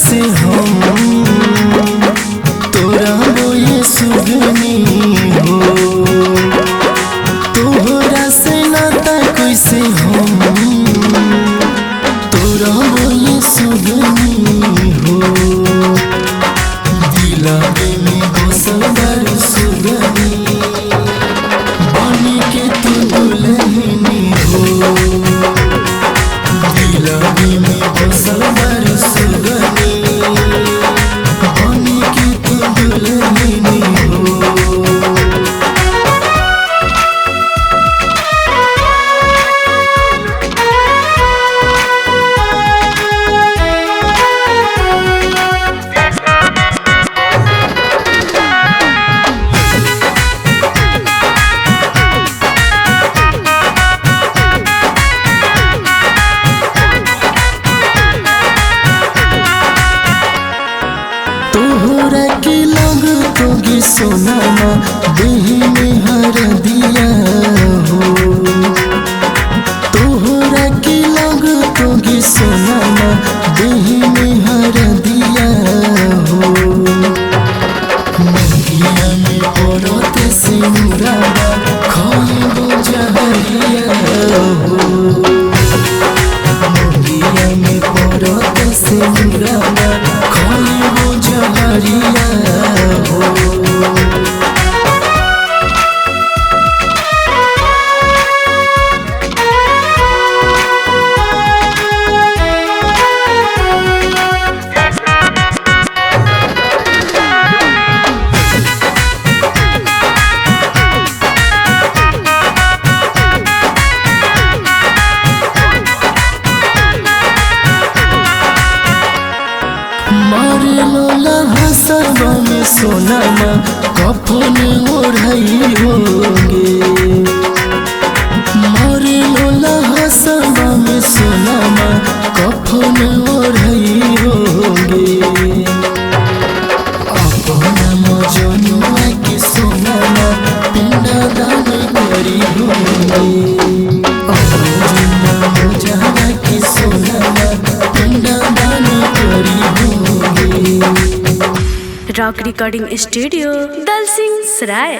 कैसे हम तोरा बोए सुगनी हो, तोहरा से नाता कैसे हम तोरा बोए सुगनी हो। दिलावे में बसल बारू सुगनी, बनी के तू दुल्हनी हो। दिलावे में बसल बारू सुगनी, बनी के तू दुल्हनी हो। तोहरा के लग तोगी सोनामा देह में हर दिया हो। तोहरा के लग तोगी सोनामा देह में हर दिया हो। मंगिया में पड़ते से मुरादा खाइबो जहरिया हो। मंगिया में पड़ते से मुरादा खाइबो जहरिया हो। मारे लोला हसबा में सोनामा कफन ओढ़ाई होगे। मारे लोला हसबा में सोनामा कफन ओढ़ाई होगे। अपना मजनुआ के सोनामा पिंडा दान करी होगे। अपना मजनुआ के सोनामा पिंडा दान करी होगे। रॉक रिकॉर्डिंग स्टूडियो दलसिंह सराय।